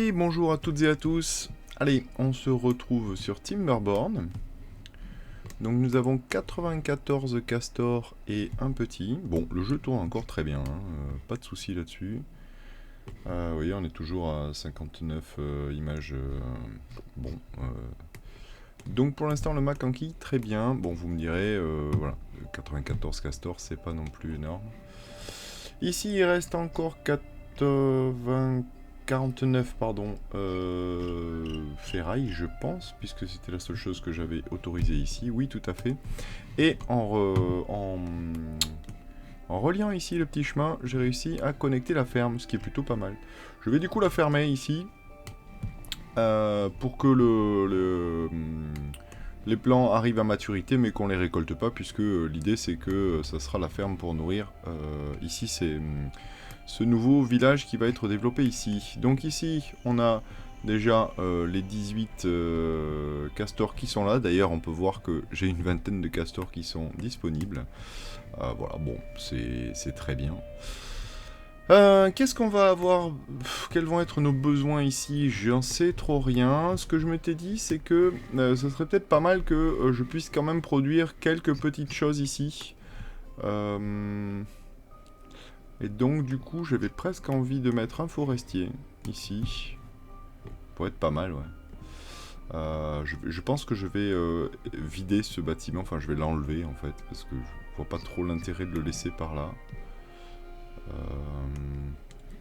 Et bonjour à toutes et à tous. Allez, on se retrouve sur Timberborn. Donc nous avons 94 castors et un petit. Bon, le jeu tourne encore très bien, hein, pas de souci là-dessus. Vous voyez, on est toujours à 59 images. Bon. Donc pour l'instant, le Macanqui, très bien. Bon, vous me direz, voilà, 94 castors, c'est pas non plus énorme. Ici, il reste encore 49 pardon, ferraille, je pense, puisque c'était la seule chose que j'avais autorisée ici. Oui, tout à fait. Et en reliant ici le petit chemin, j'ai réussi à connecter la ferme, ce qui est plutôt pas mal. Je vais du coup la fermer ici, pour que les plants arrivent à maturité, mais qu'on les récolte pas, puisque l'idée c'est que ça sera la ferme pour nourrir. Ici, c'est ce nouveau village qui va être développé ici. Donc ici, on a déjà les 18 castors qui sont là. D'ailleurs, on peut voir que j'ai une vingtaine de castors qui sont disponibles. Voilà, bon, c'est très bien. Qu'est-ce qu'on va avoir? Quels vont être nos besoins ici? J'en sais trop rien. Ce que je m'étais dit, c'est que ce serait peut-être pas mal que je puisse quand même produire quelques petites choses ici. Et donc, du coup, j'avais presque envie de mettre un forestier ici. Pour être pas mal, ouais. Je pense que je vais vider ce bâtiment, enfin je vais l'enlever en fait, parce que je vois pas trop l'intérêt de le laisser par là.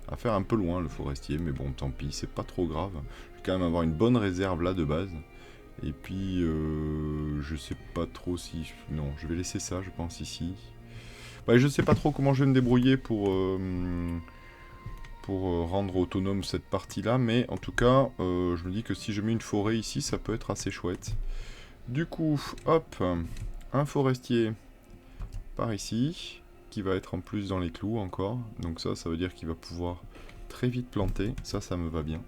À faire un peu loin le forestier, mais bon tant pis, c'est pas trop grave. Je vais quand même avoir une bonne réserve là de base. Et puis je sais pas trop si... Non, je vais laisser ça je pense ici. Bah, je sais pas trop comment je vais me débrouiller pour rendre autonome cette partie-là, mais en tout cas, je me dis que si je mets une forêt ici, ça peut être assez chouette. Du coup, hop, un forestier par ici, qui va être en plus dans les clous encore. Donc ça veut dire qu'il va pouvoir très vite planter. Ça me va bien.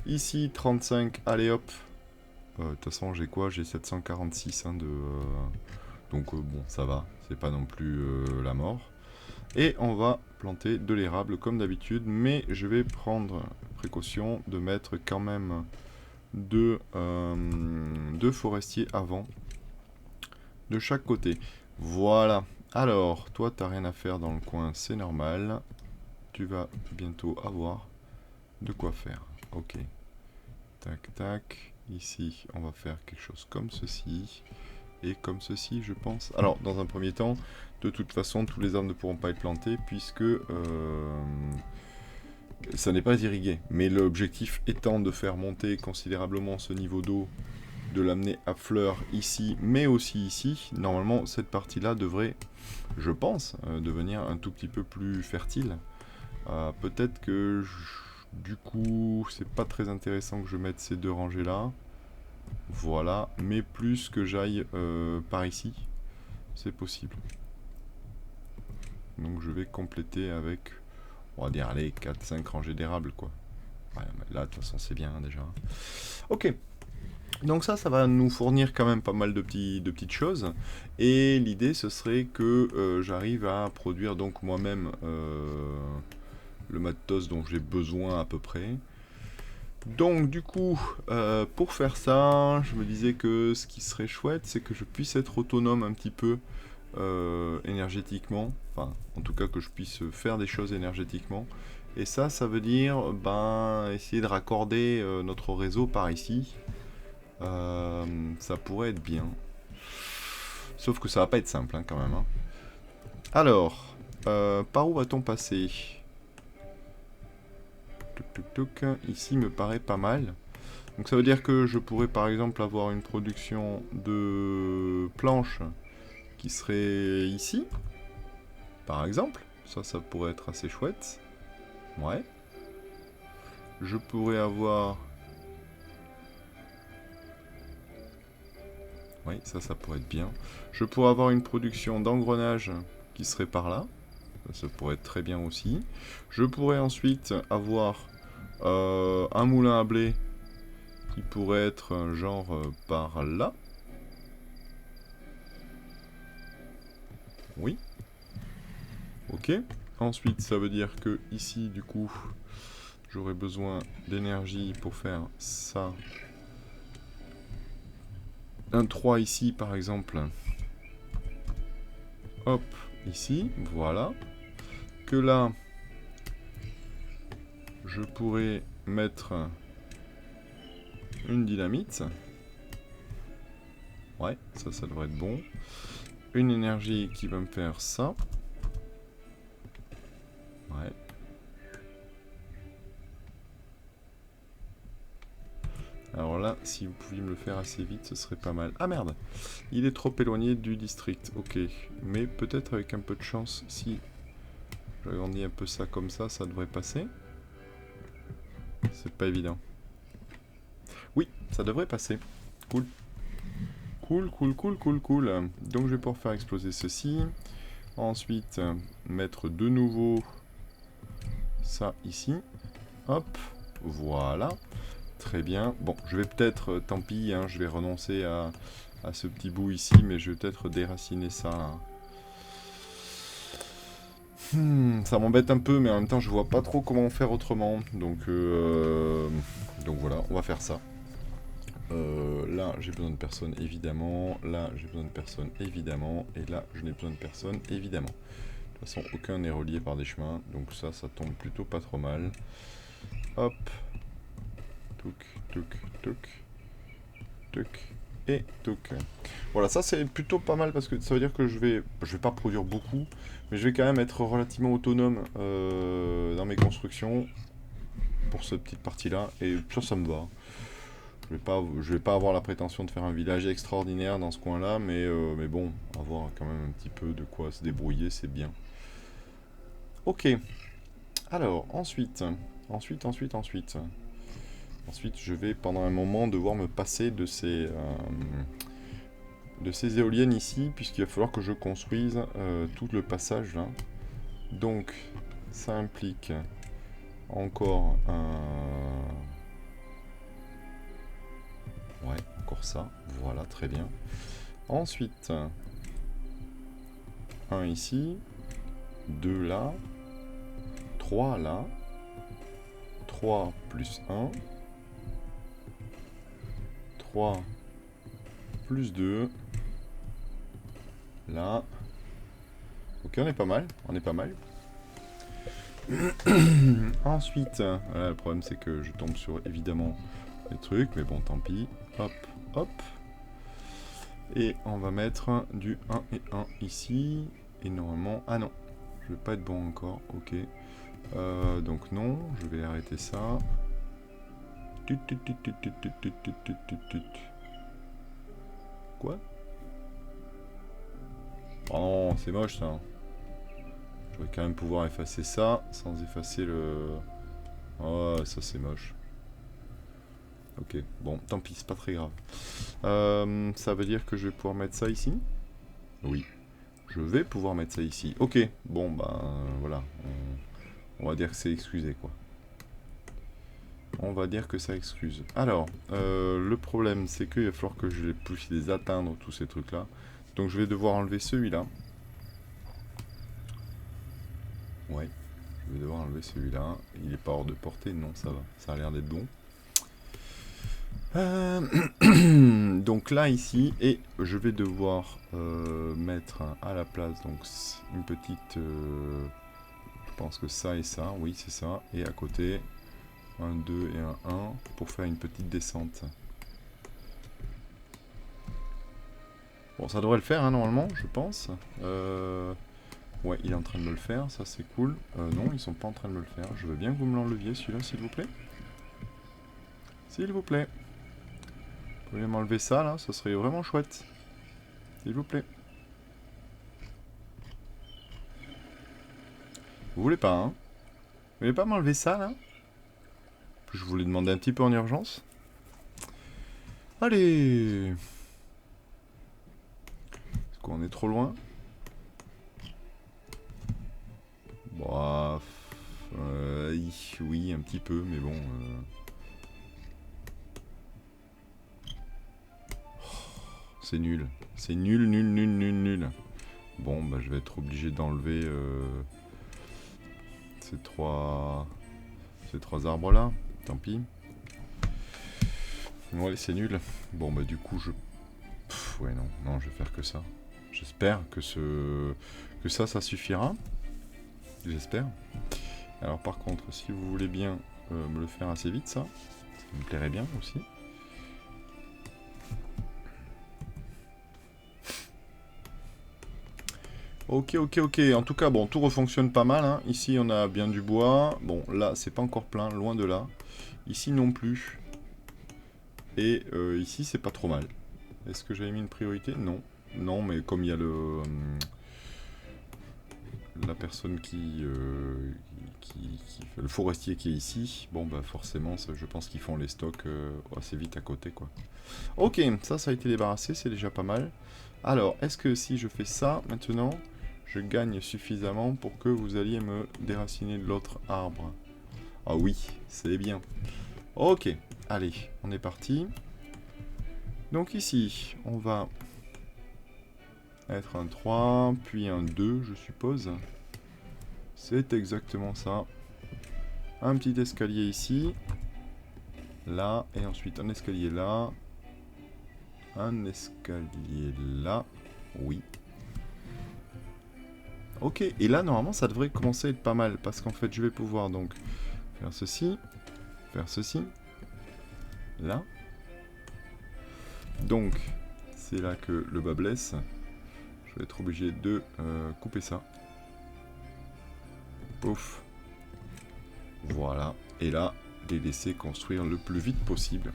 Ici, 35, allez hop. De toute façon, j'ai quoi? J'ai 746 hein, de... Donc bon, ça va, c'est pas non plus la mort. Et on va planter de l'érable comme d'habitude, mais je vais prendre précaution de mettre quand même deux forestiers avant de chaque côté. Voilà. Alors, toi, t'as rien à faire dans le coin, c'est normal. Tu vas bientôt avoir de quoi faire. Ok. Tac, tac. Ici, on va faire quelque chose comme ceci. Et comme ceci, je pense. Alors, dans un premier temps, de toute façon, tous les arbres ne pourront pas être plantés puisque ça n'est pas irrigué. Mais l'objectif étant de faire monter considérablement ce niveau d'eau, de l'amener à fleur ici, mais aussi ici, normalement, cette partie-là devrait, je pense, devenir un tout petit peu plus fertile. Peut-être que, du coup, c'est pas très intéressant que je mette ces deux rangées-là. Voilà, mais plus que j'aille par ici, c'est possible. Donc je vais compléter avec, on va dire, allez, 4-5 rangées d'érables, quoi. Ouais, là, de toute façon, c'est bien, déjà. Ok. Donc ça va nous fournir quand même pas mal de petites choses. Et l'idée, ce serait que j'arrive à produire donc moi-même le matos dont j'ai besoin à peu près. Donc du coup, pour faire ça, je me disais que ce qui serait chouette, c'est que je puisse être autonome un petit peu énergétiquement. Enfin, en tout cas que je puisse faire des choses énergétiquement. Et ça veut dire essayer de raccorder notre réseau par ici. Ça pourrait être bien. Sauf que ça va pas être simple hein, quand même. Hein. Alors, par où va-t-on passer? Ici me paraît pas mal. Donc ça veut dire que je pourrais par exemple avoir une production de planches qui serait ici. Par exemple. Ça pourrait être assez chouette. Ouais. Je pourrais avoir... Oui, ça pourrait être bien. Je pourrais avoir une production d'engrenages qui serait par là. Ça pourrait être très bien aussi. Je pourrais ensuite avoir un moulin à blé qui pourrait être un genre par là. Oui. Ok. Ensuite, ça veut dire que ici, du coup, J'aurai besoin d'énergie pour faire ça. Un 3 ici, par exemple. Hop, ici, voilà. Que là, je pourrais mettre une dynamite. Ouais, ça devrait être bon. Une énergie qui va me faire ça. Ouais. Alors là, si vous pouviez me le faire assez vite, ce serait pas mal. Ah merde! Il est trop éloigné du district. Ok. Mais peut-être avec un peu de chance, si j'agrandis un peu ça comme ça devrait passer. C'est pas évident. Oui, ça devrait passer. Cool. Cool. Donc je vais pouvoir faire exploser ceci. Ensuite, mettre de nouveau ça ici. Hop, voilà. Très bien. Bon, je vais peut-être, tant pis, hein, je vais renoncer à ce petit bout ici, mais je vais peut-être déraciner ça. Ça m'embête un peu, mais en même temps, je vois pas trop comment faire autrement. Donc voilà, on va faire ça. Là, j'ai besoin de personne, évidemment. Là, j'ai besoin de personne, évidemment. Et là, je n'ai besoin de personne, évidemment. De toute façon, aucun n'est relié par des chemins. Donc ça tombe plutôt pas trop mal. Hop. Touk. Et touk. Voilà, ça c'est plutôt pas mal parce que ça veut dire que je vais pas produire beaucoup, mais je vais quand même être relativement autonome dans mes constructions pour cette petite partie-là. Et ça me va. Je vais pas avoir la prétention de faire un village extraordinaire dans ce coin-là, mais bon, avoir quand même un petit peu de quoi se débrouiller, c'est bien. Ok. Alors, ensuite, je vais pendant un moment devoir me passer de ces éoliennes ici, puisqu'il va falloir que je construise tout le passage là. Donc, ça implique encore un... Ouais, encore ça. Voilà, très bien. Ensuite, un ici, 2 là, 3 là, 3 plus 1, 3 plus 2, là. Ok, on est pas mal, Ensuite, le problème c'est que je tombe sur évidemment les trucs, mais bon, tant pis. Hop. Et on va mettre du 1 et 1 ici. Et normalement... Ah non, je vais pas être bon encore, ok. Donc non, je vais arrêter ça. Quoi? Oh non, c'est moche ça. Je vais quand même pouvoir effacer ça sans effacer le... Oh, ça c'est moche. Ok, bon, tant pis, c'est pas très grave. Ça veut dire que je vais pouvoir mettre ça ici? Oui. Je vais pouvoir mettre ça ici. Ok, bon, ben voilà. On va dire que c'est excusé, quoi. On va dire que ça excuse. Alors, le problème, c'est qu'il va falloir que je puisse les atteindre, tous ces trucs-là. Donc je vais devoir enlever celui-là. Ouais, je vais devoir enlever celui-là. Il est pas hors de portée? Non, ça va. Ça a l'air d'être bon. Donc là, ici, et je vais devoir mettre à la place donc une petite... je pense que ça et ça, oui, c'est ça. Et à côté, un 2 et un 1 pour faire une petite descente. Bon, ça devrait le faire, hein, normalement, je pense. Ouais, il est en train de me le faire, ça c'est cool. Non, ils sont pas en train de me le faire. Je veux bien que vous me l'enleviez, celui-là, s'il vous plaît. S'il vous plaît. Vous pouvez m'enlever ça, là, ça serait vraiment chouette. S'il vous plaît. Vous voulez pas, hein? Vous voulez pas m'enlever ça, là? Je voulais demander un petit peu en urgence. Allez! Est-ce qu'on est trop loin? Bref. Oui, un petit peu, mais bon... C'est nul. C'est nul. Bon, bah je vais être obligé d'enlever ces trois ces 3 arbres là. Tant pis. Ouais, c'est nul. Bon, bah du coup, ouais, non, je vais faire que ça. J'espère que ça suffira. J'espère. Alors par contre, si vous voulez bien me le faire assez vite, ça me plairait bien aussi. Ok. En tout cas, bon, tout refonctionne pas mal. Hein. Ici, on a bien du bois. Bon, là, c'est pas encore plein, loin de là. Ici non plus. Et ici, c'est pas trop mal. Est-ce que j'avais mis une priorité? Non. Non, mais comme il y a la personne le forestier qui est ici, bon bah forcément, je pense qu'ils font les stocks assez vite à côté, quoi. Ok, ça a été débarrassé, c'est déjà pas mal. Alors, est-ce que si je fais ça, maintenant, je gagne suffisamment pour que vous alliez me déraciner de l'autre arbre? Ah oui, c'est bien. Ok, allez, on est parti. Donc ici, on va être un 3, puis un 2, je suppose. C'est exactement ça. Un petit escalier ici. Là, et ensuite un escalier là. Un escalier là. Oui. Ok, et là, normalement, ça devrait commencer à être pas mal, parce qu'en fait, je vais pouvoir donc faire ceci, là. Donc, c'est là que le bas blesse. Je vais être obligé de couper ça. Pouf. Voilà. Et là, les laisser construire le plus vite possible.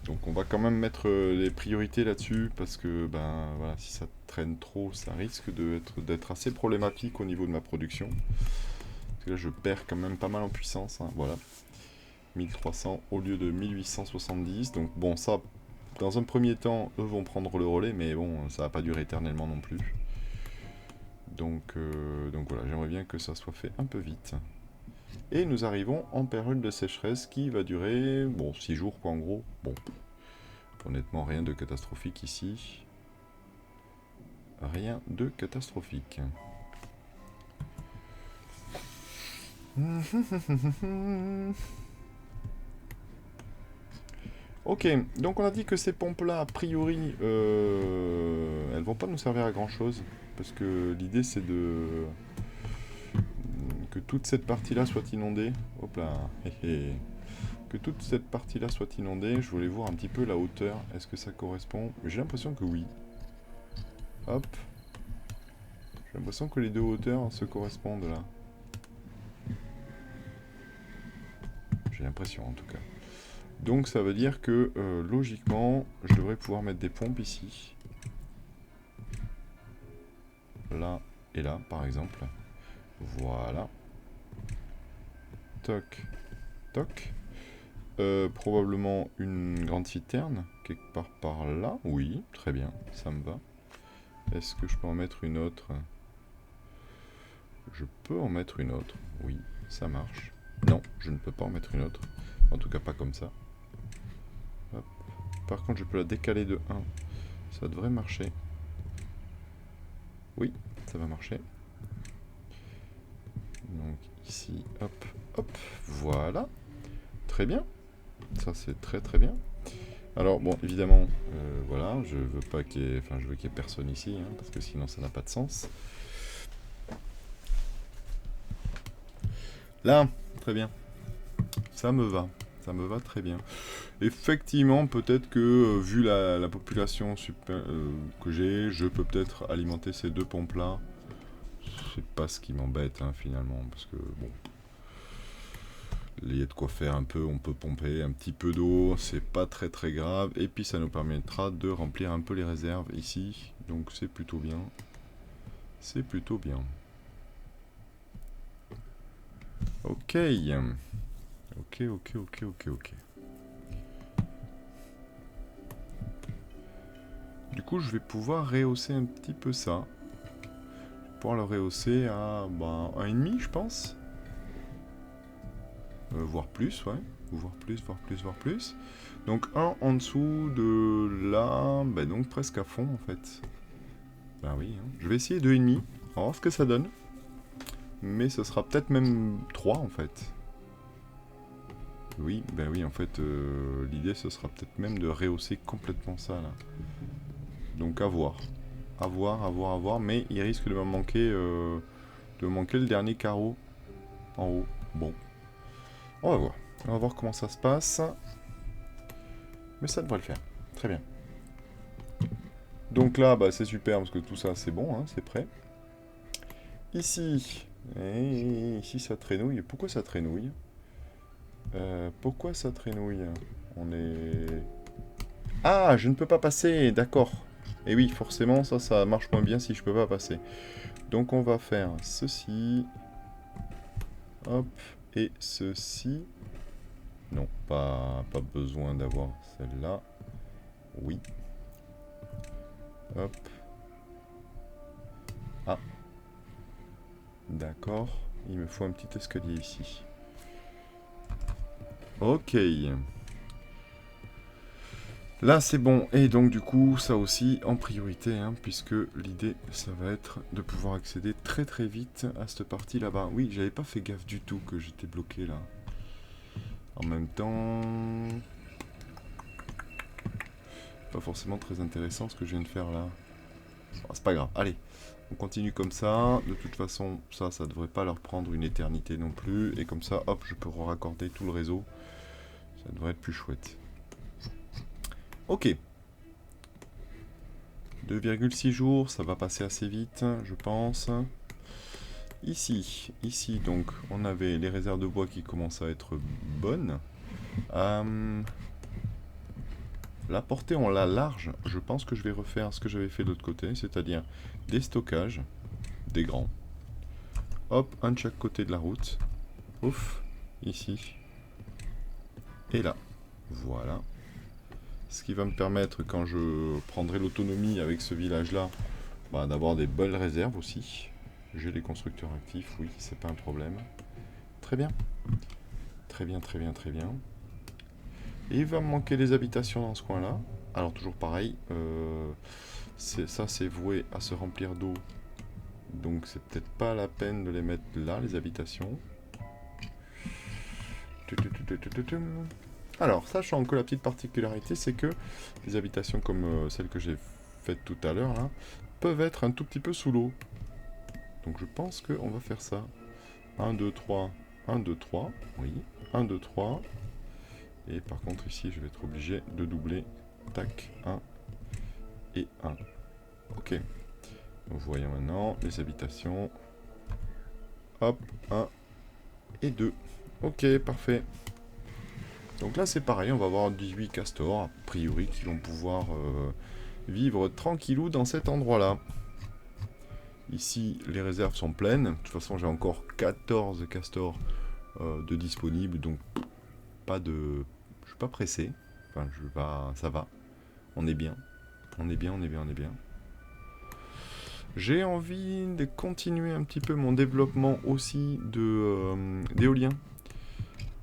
Donc on va quand même mettre les priorités là-dessus, parce que ben voilà, si ça traîne trop, ça risque d'être assez problématique au niveau de ma production. Parce que là, je perds quand même pas mal en puissance, hein, voilà. 1300 au lieu de 1870. Donc bon, ça, dans un premier temps, eux vont prendre le relais, mais bon, ça va pas durer éternellement non plus. Donc voilà, j'aimerais bien que ça soit fait un peu vite. Et nous arrivons en période de sécheresse qui va durer, bon, 6 jours quoi en gros. Bon, honnêtement, rien de catastrophique ici. Rien de catastrophique. Ok, donc on a dit que ces pompes-là, a priori, elles vont pas nous servir à grand-chose. Parce que l'idée, c'est que toute cette partie-là soit inondée. Hop là, que toute cette partie-là soit inondée. Je voulais voir un petit peu la hauteur. Est-ce que ça correspond? J'ai l'impression que oui. Hop. J'ai l'impression que les deux hauteurs se correspondent là. J'ai l'impression en tout cas. Donc ça veut dire que logiquement, je devrais pouvoir mettre des pompes ici. Là et là par exemple. Voilà. Toc. Toc. Probablement une grande citerne, quelque part par là. Oui, très bien, ça me va. Est-ce que je peux en mettre une autre? Je peux en mettre une autre, oui, ça marche. Non, je ne peux pas en mettre une autre. En tout cas, pas comme ça. Hop. Par contre, je peux la décaler de 1. Ça devrait marcher. Oui, ça va marcher. Donc ici, hop, hop, voilà. Très bien. Ça, c'est très très bien. Alors, bon, évidemment, voilà, je veux pas qu'il y ait... Enfin, je veux qu'il y ait personne ici, hein, parce que sinon, ça n'a pas de sens. Là, très bien. Ça me va. Ça me va très bien. Effectivement, peut-être que, vu la population que j'ai, je peux peut-être alimenter ces deux pompes-là. C'est pas ce qui m'embête, hein, finalement, parce que, bon... Il y a de quoi faire un peu, on peut pomper un petit peu d'eau, c'est pas très très grave. Et puis ça nous permettra de remplir un peu les réserves ici. Donc c'est plutôt bien. C'est plutôt bien. Ok. Ok. Du coup, je vais pouvoir rehausser un petit peu ça. Je vais pouvoir le rehausser à 1,5, je pense. Voire plus, ouais. Voire plus. Donc un en dessous de là, donc presque à fond en fait. Ben oui, hein. Je vais essayer 2,5. On va voir ce que ça donne. Mais ce sera peut-être même 3 en fait. Oui, ben oui, en fait, l'idée ce sera peut-être même de rehausser complètement ça là. Donc à voir. À voir, à voir, à voir. Mais il risque de me manquer le dernier carreau en haut. Bon. On va voir. On va voir comment ça se passe. Mais ça devrait le faire. Très bien. Donc là, bah, c'est super parce que tout ça c'est bon, hein, c'est prêt. Ici. Et ici ça traînouille. Pourquoi ça traînouille? Pourquoi ça traînouille? On est... Ah, je ne peux pas passer, d'accord. Et oui, forcément, ça marche moins bien si je peux pas passer. Donc on va faire ceci. Hop, et ceci. Non, pas besoin d'avoir celle-là. Oui. Hop. Ah. D'accord. Il me faut un petit escalier ici. Ok. Là c'est bon, et donc du coup ça aussi en priorité, hein, puisque l'idée ça va être de pouvoir accéder très très vite à cette partie là-bas. Oui, j'avais pas fait gaffe du tout que j'étais bloqué là. En même temps... Pas forcément très intéressant ce que je viens de faire là. Bon, c'est pas grave, allez, on continue comme ça. De toute façon ça devrait pas leur prendre une éternité non plus, et comme ça hop je peux raccorder tout le réseau. Ça devrait être plus chouette. Ok. 2,6 jours, ça va passer assez vite, je pense. Ici, donc, on avait les réserves de bois qui commencent à être bonnes. La portée, on l'a large. Je pense que je vais refaire ce que j'avais fait de l'autre côté, c'est-à-dire des stockages, des grands. Hop, un de chaque côté de la route. Ouf, ici. Et là. Voilà. Ce qui va me permettre, quand je prendrai l'autonomie avec ce village-là, bah, d'avoir des belles réserves aussi. J'ai les constructeurs actifs, oui, c'est pas un problème. Très bien. Très bien, très bien, très bien. Et il va me manquer des habitations dans ce coin-là. Alors toujours pareil, ça c'est voué à se remplir d'eau. Donc c'est peut-être pas la peine de les mettre là, les habitations. Alors, sachant que la petite particularité, c'est que les habitations comme celles que j'ai faites tout à l'heure, là, peuvent être un tout petit peu sous l'eau. Donc je pense qu'on va faire ça. 1, 2, 3, 1, 2, 3, oui, 1, 2, 3. Et par contre ici, je vais être obligé de doubler. Tac, 1 et 1. Ok. Donc voyons maintenant les habitations. Hop, 1 et 2. Ok, parfait. Donc là c'est pareil, on va avoir 18 castors, a priori, qui vont pouvoir vivre tranquillou dans cet endroit-là. Ici, les réserves sont pleines. De toute façon, j'ai encore 14 castors de disponibles, donc pas de... Je suis pas pressé. Enfin, ça va. On est bien. On est bien, on est bien, on est bien. J'ai envie de continuer un petit peu mon développement aussi d'éolien.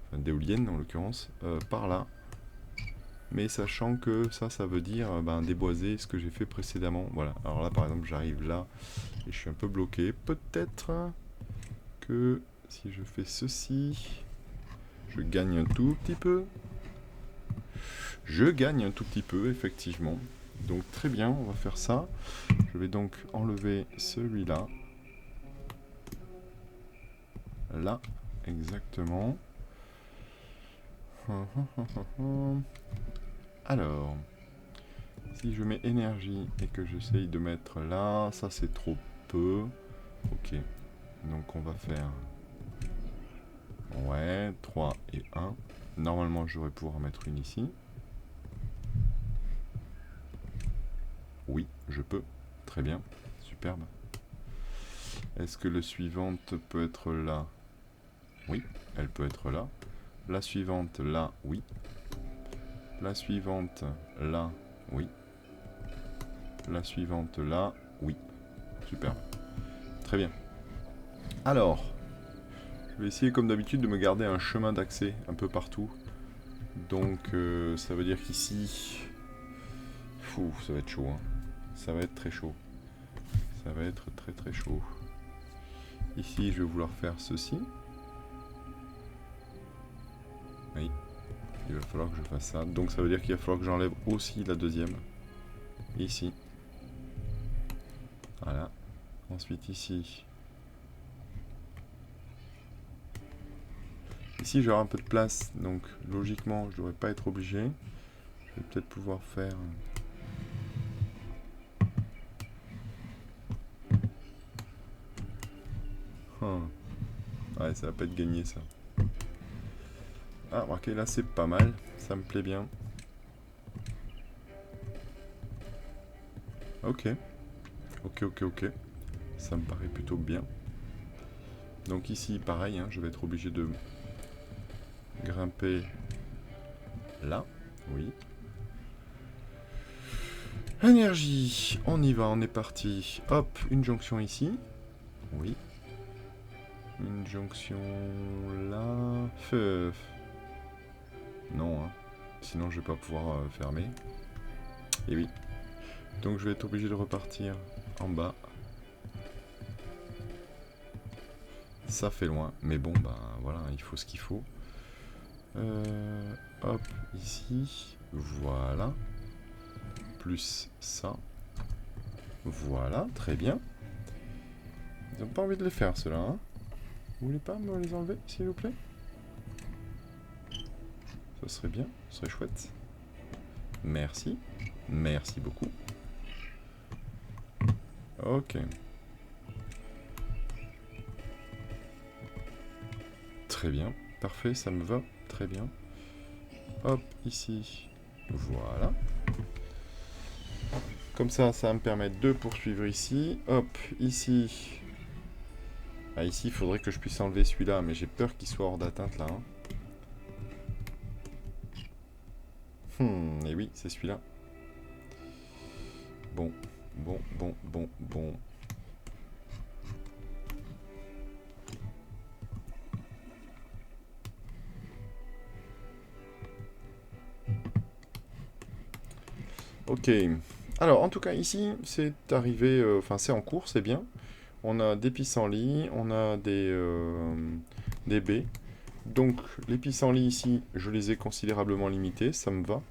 Enfin, d'éoliennes en l'occurrence, par là. Mais sachant que ça veut dire déboiser ce que j'ai fait précédemment. Voilà, alors là par exemple j'arrive là et je suis un peu bloqué. Peut-être que si je fais ceci, je gagne un tout petit peu. Je gagne un tout petit peu, effectivement. Donc très bien, on va faire ça. Je vais donc enlever celui-là. Là, exactement. Alors, si je mets énergie et que j'essaye de mettre là, ça c'est trop peu. Ok, donc on va faire... Ouais, 3 et 1. Normalement, je devrais pouvoir en mettre une ici. Oui, je peux. Très bien, superbe. Est-ce que le suivante peut être là? Oui, elle peut être là. La suivante là, oui. La suivante là, oui. La suivante là, oui. Superbe. Très bien. Alors, je vais essayer comme d'habitude de me garder un chemin d'accès un peu partout. Donc ça veut dire qu'ici... ça va être chaud. Hein. Ça va être très chaud. Ça va être très très chaud. Ici, je vais vouloir faire ceci. Oui. Il va falloir que je fasse ça. Donc ça veut dire qu'il va falloir que j'enlève aussi la deuxième. Ici. Voilà. Ensuite ici. Ici j'aurai un peu de place. Donc logiquement je devrais pas être obligé. Je vais peut-être pouvoir faire... Ouais, ça va pas être gagné ça. Ah, remarquez, là c'est pas mal. Ça me plaît bien. Ok. Ok. Ça me paraît plutôt bien. Donc ici, pareil, hein, je vais être obligé de grimper là. Oui. Énergie. On y va, on est parti. Hop, une jonction ici. Oui. Une jonction là. Feu. Non, hein. Sinon je vais pas pouvoir fermer. Et oui. Donc je vais être obligé de repartir en bas. Ça fait loin, mais bon, bah voilà, il faut ce qu'il faut. Hop, ici, voilà. Plus ça. Voilà, très bien. Ils n'ont pas envie de les faire, ceux-là, hein. Vous voulez pas me les enlever, s'il vous plaît? Ça serait bien, ce serait chouette. Merci. Merci beaucoup. Ok. Très bien. Parfait, ça me va. Très bien. Hop, ici. Voilà. Comme ça, ça va me permettre de poursuivre ici. Hop, ici. Ah, ici, il faudrait que je puisse enlever celui-là, mais j'ai peur qu'il soit hors d'atteinte, là. Et oui, c'est celui-là. Bon. Ok. Alors, en tout cas, ici, c'est arrivé... Enfin, c'est en cours, c'est bien. On a des pissenlits, on a des baies. Donc, les pissenlits ici, je les ai considérablement limités, ça me va.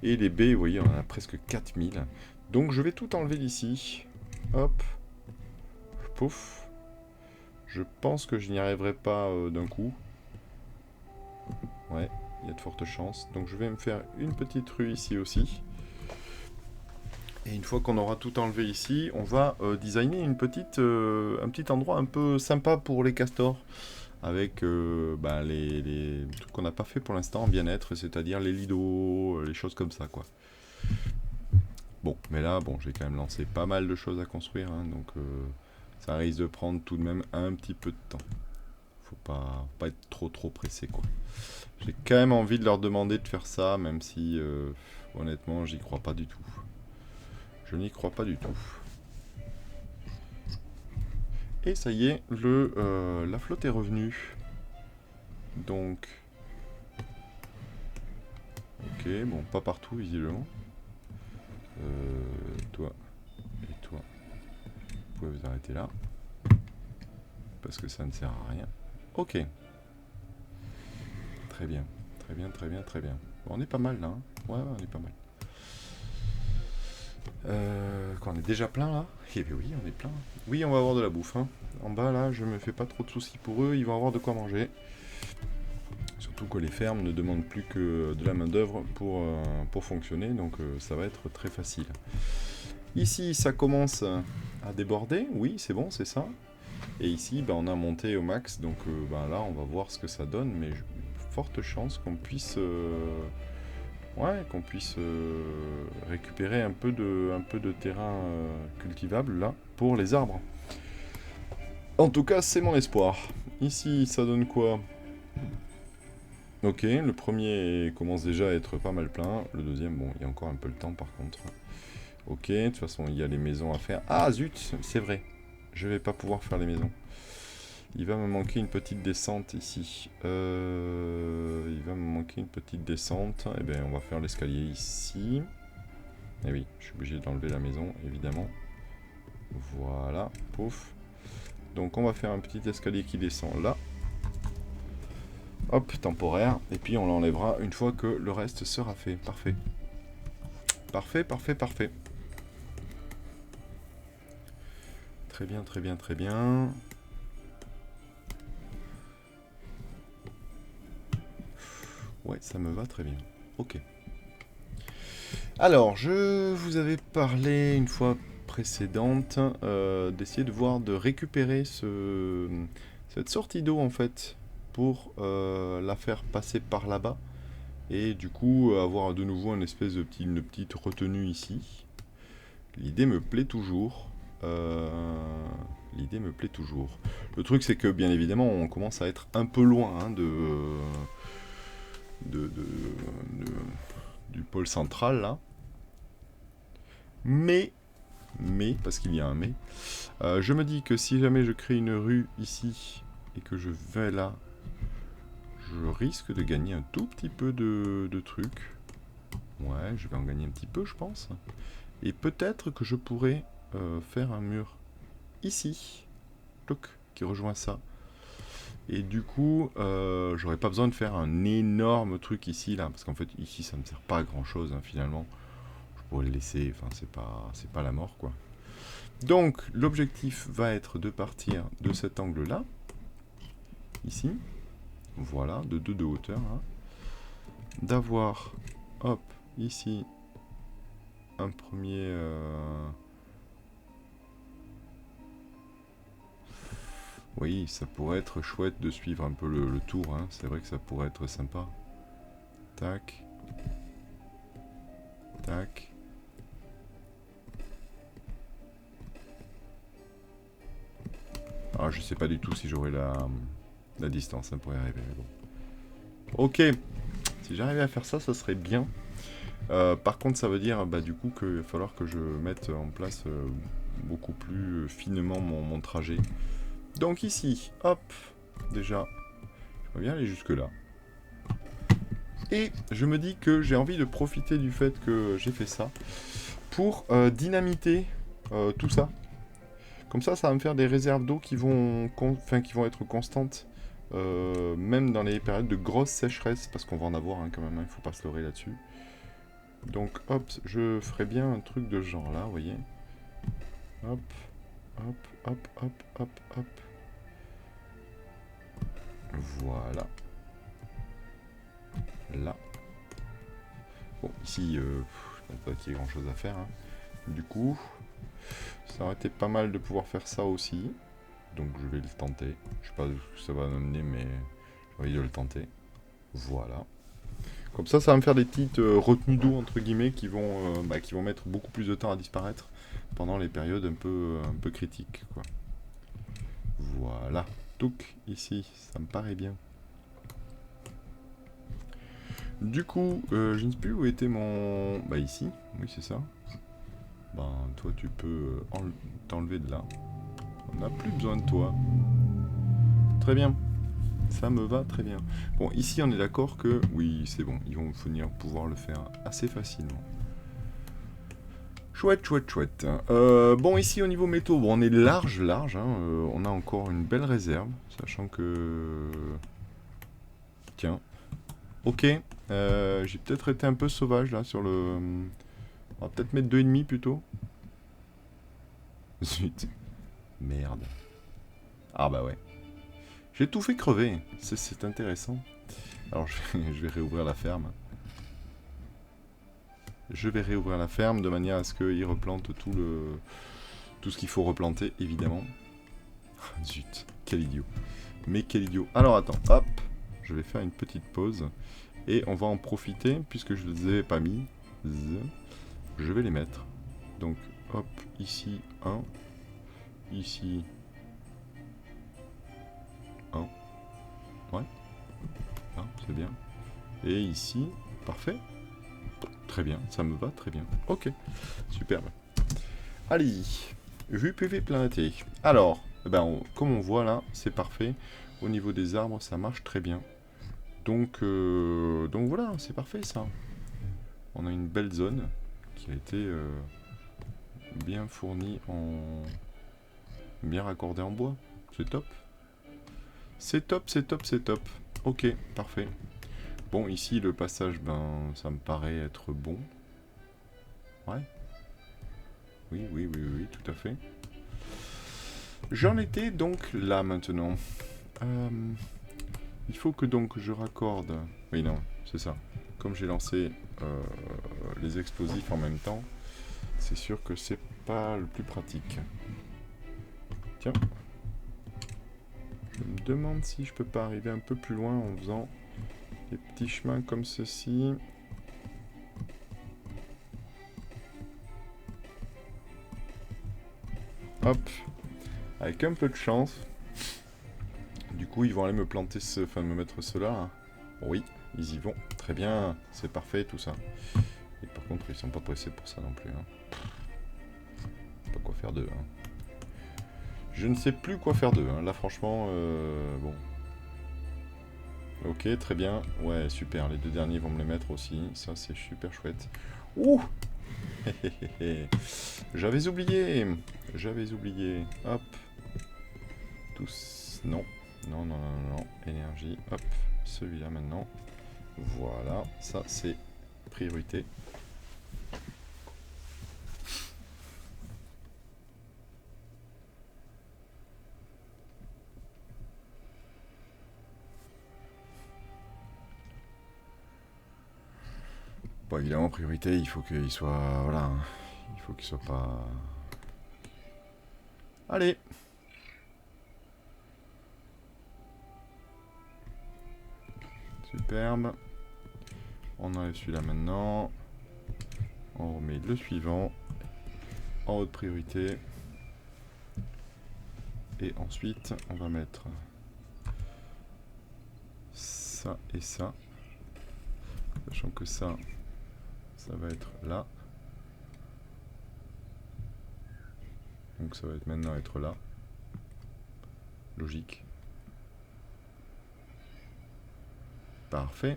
Et les baies, vous voyez, on en a presque 4000. Donc, je vais tout enlever d'ici. Hop. Pouf. Je pense que je n'y arriverai pas d'un coup. Ouais, il y a de fortes chances. Donc, je vais me faire une petite rue ici aussi. Et une fois qu'on aura tout enlevé ici, on va designer un petit endroit un peu sympa pour les castors. Avec les trucs qu'on n'a pas fait pour l'instant en bien-être, c'est-à-dire les lits d'eau, les choses comme ça, quoi. Bon, mais là, bon, j'ai quand même lancé pas mal de choses à construire, hein, donc ça risque de prendre tout de même un petit peu de temps. Faut pas être trop pressé, quoi. J'ai quand même envie de leur demander de faire ça, même si, honnêtement, j'y crois pas du tout. Je n'y crois pas du tout. Et ça y est, la flotte est revenue. Donc... Ok, bon, pas partout, visiblement. Toi et toi, vous pouvez vous arrêter là. Parce que ça ne sert à rien. Ok. Très bien. Bon, on est pas mal, là. Hein. Ouais, on est pas mal. On est déjà plein, là? Eh bien oui, on est plein. Oui, on va avoir de la bouffe. Hein. En bas, là, je me fais pas trop de soucis pour eux. Ils vont avoir de quoi manger. Surtout que les fermes ne demandent plus que de la main d'œuvre pour fonctionner. Donc, ça va être très facile. Ici, ça commence à déborder. Oui, c'est bon, c'est ça. Et ici, on a monté au max. Donc, là, on va voir ce que ça donne. Mais forte chance qu'on puisse... récupérer un peu de terrain cultivable là pour les arbres. En tout cas, c'est mon espoir. Ici, ça donne quoi? Ok, le premier commence déjà à être pas mal plein. Le deuxième, bon, il y a encore un peu le temps par contre. Ok, de toute façon, il y a les maisons à faire. Ah zut, c'est vrai. Je vais pas pouvoir faire les maisons. Il va me manquer une petite descente ici. Eh bien, on va faire l'escalier ici. Eh oui, je suis obligé d'enlever la maison, évidemment. Voilà, pouf. Donc on va faire un petit escalier qui descend là. Hop, temporaire. Et puis on l'enlèvera une fois que le reste sera fait. Parfait. Parfait, parfait, parfait. Très bien, très bien, très bien. Ouais, ça me va très bien. Ok. Alors, je vous avais parlé une fois précédente d'essayer de voir de récupérer cette sortie d'eau en fait pour la faire passer par là-bas et du coup avoir de nouveau une espèce de une petite retenue ici. L'idée me plaît toujours. L'idée me plaît toujours. Le truc c'est que bien évidemment on commence à être un peu loin hein, de- du pôle central là. Mais, parce qu'il y a un mais, je me dis que si jamais je crée une rue ici et que je vais là, je risque de gagner un tout petit peu de trucs. Ouais, je vais en gagner un petit peu, je pense. Et peut-être que je pourrais faire un mur ici, toc, qui rejoint ça. Et du coup, j'aurais pas besoin de faire un énorme truc ici, là, parce qu'en fait, ici, ça ne sert pas à grand-chose, hein, finalement. Je pourrais le laisser, enfin, c'est pas la mort, quoi. Donc, l'objectif va être de partir de cet angle-là, ici, voilà, de 2 de hauteur, hein. D'avoir, hop, ici, un premier... Oui, ça pourrait être chouette de suivre un peu le tour, hein. C'est vrai que ça pourrait être sympa. Tac. Tac. Alors, je sais pas du tout si j'aurai la distance hein, pour y arriver, mais bon. Ok, si j'arrivais à faire ça, ça serait bien. Par contre, ça veut dire bah, du coup qu'il va falloir que je mette en place beaucoup plus finement mon trajet. Donc ici, hop, déjà, je vais bien aller jusque là. Et je me dis que j'ai envie de profiter du fait que j'ai fait ça pour dynamiter tout ça. Comme ça va me faire des réserves d'eau qui vont être constantes, même dans les périodes de grosse sécheresse, parce qu'on va en avoir hein, quand même, il ne faut pas se leurrer là-dessus. Donc hop, je ferai bien un truc de ce genre là, vous voyez. Hop, hop, hop, hop, hop, hop. Voilà. Là. Bon, ici, je pense pas qu'il y ait grand chose à faire. Hein. Du coup, ça aurait été pas mal de pouvoir faire ça aussi. Donc je vais le tenter. Je sais pas où ça va m'amener, mais j'ai envie de le tenter. Voilà. Comme ça va me faire des petites retenues d'eau, entre guillemets, qui vont mettre beaucoup plus de temps à disparaître pendant les périodes un peu critiques, quoi. Voilà. Donc, ici, ça me paraît bien. Du coup, je ne sais plus où était mon... Bah ici, oui c'est ça. Ben, toi tu peux t'enlever de là. On n'a plus besoin de toi. Très bien. Ça me va très bien. Bon, ici on est d'accord que... Oui, c'est bon. Ils vont venir pouvoir le faire assez facilement. Chouette, chouette, chouette. Bon, ici au niveau métaux, bon, on est large. Hein, on a encore une belle réserve. Sachant que... Tiens. Ok. J'ai peut-être été un peu sauvage là sur le... On va peut-être mettre 2,5 plutôt. Zut. Merde. Ah bah ouais. J'ai tout fait crever. C'est intéressant. Alors je vais réouvrir la ferme. Je vais réouvrir la ferme de manière à ce qu'il replante tout ce qu'il faut replanter, évidemment. Zut. Quel idiot. Mais quel idiot. Alors attends. Hop. Je vais faire une petite pause. Et on va en profiter, puisque je ne les avais pas mis. Je vais les mettre. Donc hop. Ici 1. Ici 1. Ouais. Ah, c'est bien. Et ici, parfait. Très bien, ça me va très bien. Ok, superbe. Allez, vue PV planté. Alors, comme on voit là, c'est parfait. Au niveau des arbres, ça marche très bien. Donc voilà, c'est parfait ça. On a une belle zone qui a été bien fournie en... bien raccordée en bois. C'est top. C'est top, c'est top, c'est top. Ok, parfait. Bon, ici, le passage, ben, ça me paraît être bon. Ouais. Oui, oui, oui, oui, tout à fait. J'en étais donc là, maintenant. Il faut que donc je raccorde... Oui, non, c'est ça. Comme j'ai lancé les explosifs en même temps, c'est sûr que c'est pas le plus pratique. Tiens. Je me demande si je peux pas arriver un peu plus loin en faisant des petits chemins comme ceci. Hop. Avec un peu de chance. Du coup, ils vont aller me planter enfin me mettre cela. Hein. Oui, ils y vont. Très bien. C'est parfait tout ça. Et par contre, ils sont pas pressés pour ça non plus. Hein. Pas quoi faire d'eux. Hein. Je ne sais plus quoi faire d'eux. Hein. Là, franchement, bon. Ok, très bien. Ouais, super. Les deux derniers vont me les mettre aussi. Ça, c'est super chouette. Ouh. J'avais oublié. J'avais oublié. Hop. Tous. Non. Non, non, non, non. Énergie. Hop. Celui-là maintenant. Voilà. Ça, c'est priorité. Bon, évidemment, priorité, il faut qu'il soit... Voilà. Il faut qu'il soit pas... Allez. Superbe. On enlève celui-là maintenant. On remet le suivant. En haute priorité. Et ensuite, on va mettre... ça et ça. Sachant que ça va être là. Donc ça va être maintenant être là. Logique. Parfait.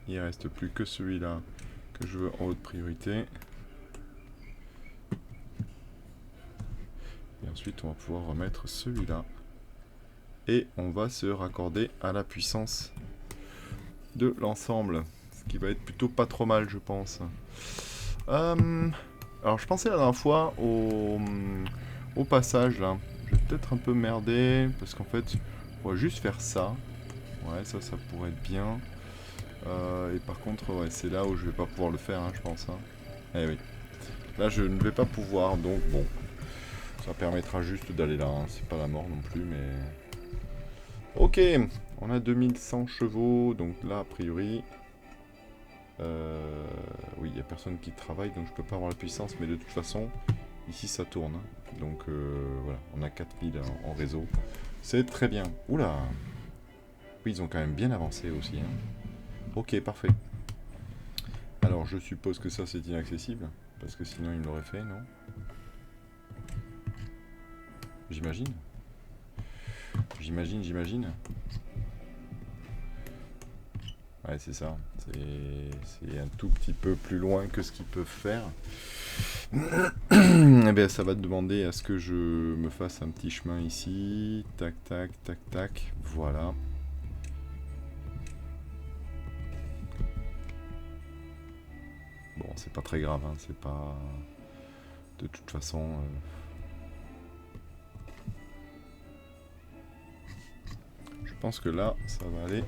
Il ne reste plus que celui-là que je veux en haute priorité. Et ensuite on va pouvoir remettre celui-là. Et on va se raccorder à la puissance de l'ensemble. Ce qui va être plutôt pas trop mal, je pense. Alors je pensais la dernière fois au passage là. Je vais peut-être un peu merder parce qu'en fait on va juste faire ça. Ouais, ça pourrait être bien. Et par contre, ouais, c'est là où je vais pas pouvoir le faire, hein, je pense. Hein. Eh oui. Là, je ne vais pas pouvoir, donc bon. Ça permettra juste d'aller là. Hein. C'est pas la mort non plus, mais... Ok, on a 2100 chevaux, donc là, a priori... Oui, il n'y a personne qui travaille, donc je peux pas avoir la puissance, mais de toute façon, ici, ça tourne. Hein. Donc, voilà, on a 4000 en réseau. C'est très bien. Oula! Oui, ils ont quand même bien avancé aussi, hein. Ok, parfait. Alors, je suppose que ça, c'est inaccessible. Parce que sinon, il me l'aurait fait, non? J'imagine. J'imagine. Ouais, c'est ça. C'est un tout petit peu plus loin que ce qu'ils peuvent faire. Eh bien, ça va te demander à ce que je me fasse un petit chemin ici. Tac, tac, tac, tac. Voilà. Bon, c'est pas très grave, hein, c'est pas... De toute façon... Je pense que là, ça va aller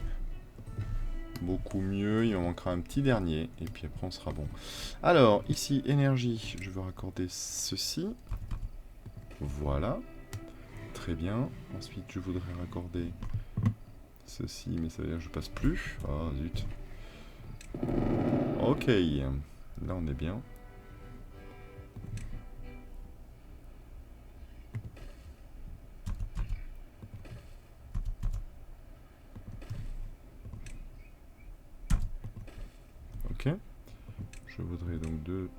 beaucoup mieux. Il en manquera un petit dernier, et puis après on sera bon. Alors, ici, énergie, je veux raccorder ceci. Voilà. Très bien. Ensuite, je voudrais raccorder ceci, mais ça veut dire que je passe plus. Ah, zut. Ok. Là, on est bien. Ok. Je voudrais donc deux...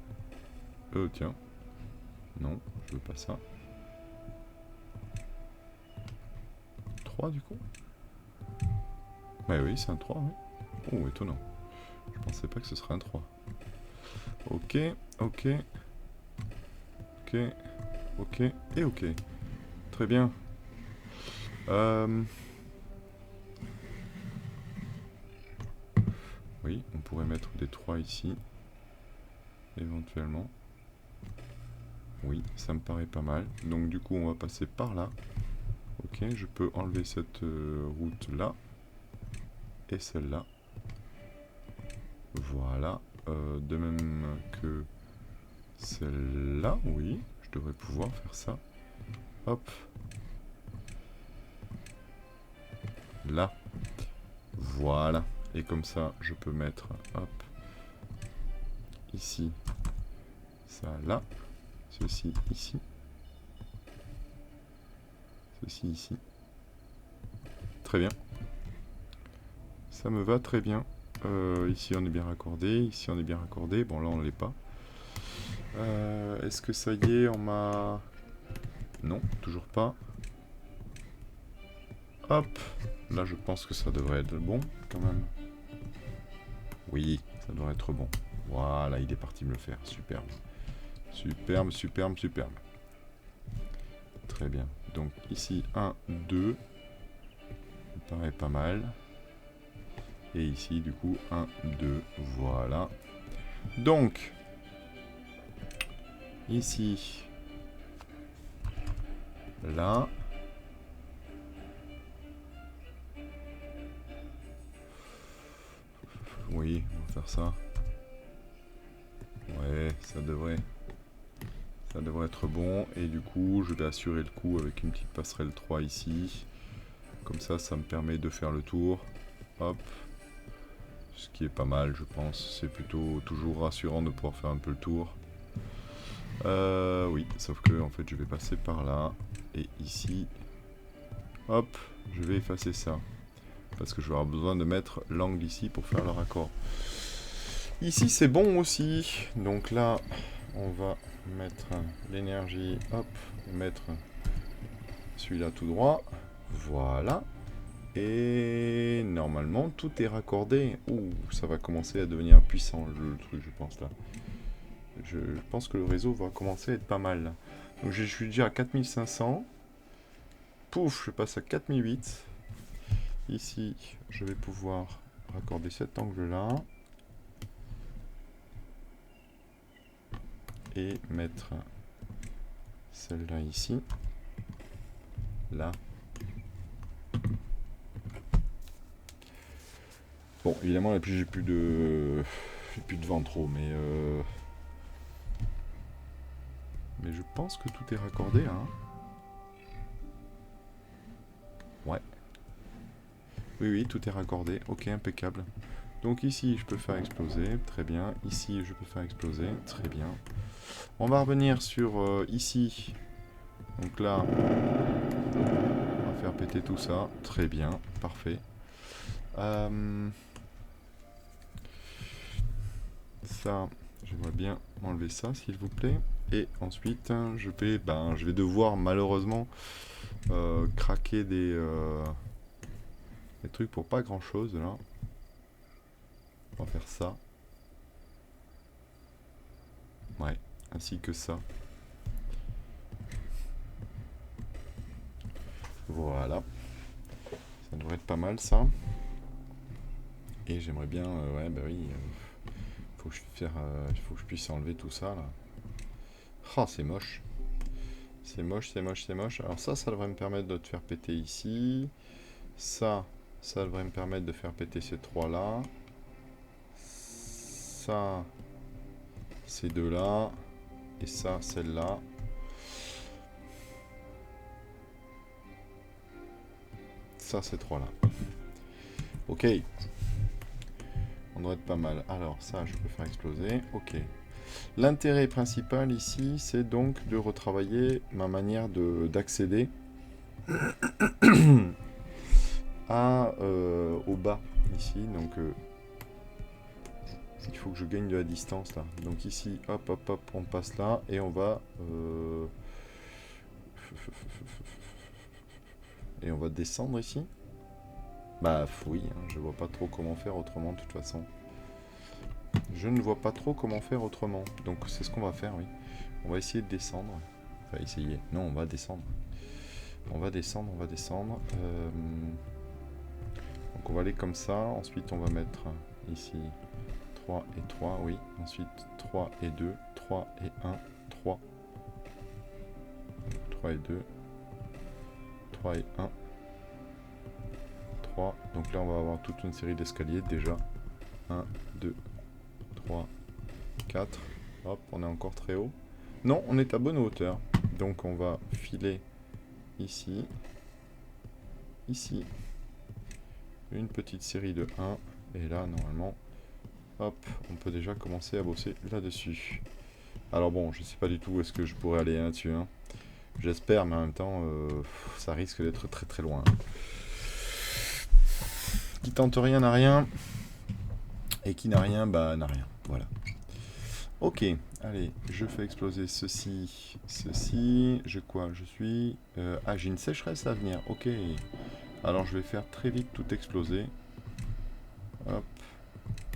tiens. Non, je veux pas ça. 3 du coup. Bah oui, c'est un 3, oui. Oh, étonnant. Je pensais pas que ce serait un 3. Ok, ok. Ok, ok et ok. Très bien. Oui, on pourrait mettre des 3 ici. Éventuellement. Oui, ça me paraît pas mal. Donc du coup, on va passer par là. Ok, je peux enlever cette route là. Et celle-là. Voilà. De même que celle-là. Oui, je devrais pouvoir faire ça. Hop. Là. Voilà. Et comme ça, je peux mettre, hop, ici, ça là, ceci ici, ceci ici. Très bien. Ça me va très bien. Ici, on est bien raccordé. Ici, on est bien raccordé. Bon, là, on ne l'est pas. Est-ce que ça y est, on m'a... Non, toujours pas. Hop. Là, je pense que ça devrait être bon, quand même. Oui, ça devrait être bon. Voilà, il est parti me le faire. Superbe. Superbe, superbe, superbe. Très bien. Donc ici, 1, 2. Ça me paraît pas mal. Et ici, du coup, 1, 2. Voilà. Donc, ici, là. Oui, on va faire ça. Ouais, ça devrait être bon. Et du coup, je vais assurer le coup avec une petite passerelle 3 ici. Comme ça, ça me permet de faire le tour. Hop. Ce qui est pas mal, je pense. C'est plutôt toujours rassurant de pouvoir faire un peu le tour. Oui, sauf que en fait, je vais passer par là. Et ici, hop, je vais effacer ça. Parce que je vais avoir besoin de mettre l'angle ici pour faire le raccord. Ici, c'est bon aussi. Donc là, on va mettre l'énergie, hop, mettre celui-là tout droit. Voilà. Et normalement, tout est raccordé. Ouh, ça va commencer à devenir puissant, le truc, je pense, là. Je pense que le réseau va commencer à être pas mal. Là. Donc je suis déjà à 4500. Pouf, je passe à 4008. Ici, je vais pouvoir raccorder cet angle-là. Et mettre celle-là ici. Là. Bon, évidemment, là, j'ai plus de vent trop, mais je pense que tout est raccordé, hein. Ouais. Oui, oui, tout est raccordé. Ok, impeccable. Donc ici, je peux faire exploser. Très bien. Ici, je peux faire exploser. Très bien. On va revenir sur ici. Donc là, on va faire péter tout ça. Très bien. Parfait. Ça, j'aimerais bien enlever ça, s'il vous plaît. Et ensuite, je vais devoir malheureusement craquer des trucs pour pas grand chose là. On va faire ça. Ouais, ainsi que ça. Voilà. Ça devrait être pas mal ça. Et j'aimerais bien, ouais, bah oui, faut que je puisse enlever tout ça là. Oh, c'est moche. C'est moche, c'est moche, c'est moche. Alors ça devrait me permettre de te faire péter ici. Ça devrait me permettre de faire péter ces trois là. Ça, ces deux là. Et ça, celle-là. Ça, ces trois là. Ok. On doit être pas mal. Alors ça, je peux faire exploser. Ok. L'intérêt principal ici, c'est donc de retravailler ma manière d'accéder au bas ici. Donc il faut que je gagne de la distance là. Donc ici, hop, hop, hop, on passe là et on va et on va descendre ici. Bah oui, hein, je vois pas trop comment faire autrement de toute façon. Je ne vois pas trop comment faire autrement. Donc c'est ce qu'on va faire, oui. On va essayer de descendre. Enfin essayer. Non, on va descendre. On va descendre, on va descendre. Donc on va aller comme ça. Ensuite on va mettre ici 3 et 3, oui. Ensuite 3 et 2, 3 et 1, 3. 3 et 2, 3 et 1, 3. Donc là on va avoir toute une série d'escaliers déjà. 1, 2, 3, 4. Hop, on est encore très haut. Non, on est à bonne hauteur. Donc on va filer ici. Ici. Une petite série de 1. Et là, normalement, hop, on peut déjà commencer à bosser là-dessus. Alors bon, je sais pas du tout où est-ce que je pourrais aller là-dessus. Hein. J'espère, mais en même temps, ça risque d'être très très loin. Qui tente rien n'a rien. Et qui n'a rien, bah n'a rien. Voilà. Ok, allez, je fais exploser ceci, ceci. Je suis... ah, j'ai une sécheresse à venir. Ok. Alors je vais faire très vite tout exploser. Hop,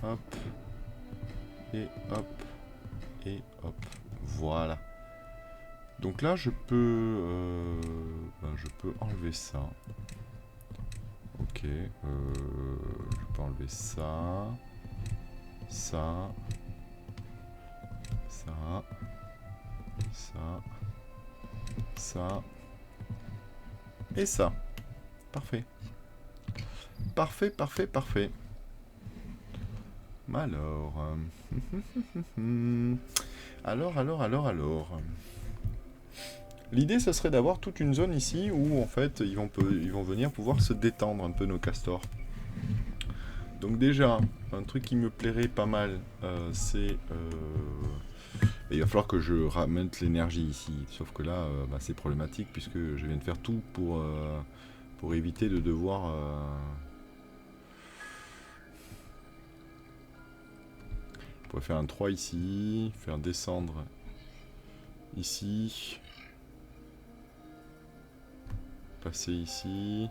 hop, et hop, et hop. Voilà. Donc là, je peux enlever ça. Ok, je peux enlever ça, ça, ça, ça, ça, et ça. Parfait. Parfait, parfait, parfait. Alors... alors... L'idée, ce serait d'avoir toute une zone ici où, en fait, ils vont venir pouvoir se détendre un peu, nos castors. Donc déjà, un truc qui me plairait pas mal, c'est... il va falloir que je ramène l'énergie ici. Sauf que là, c'est problématique puisque je viens de faire tout pour éviter de devoir... Je pourrais faire un 3 ici, faire descendre ici, passer ici.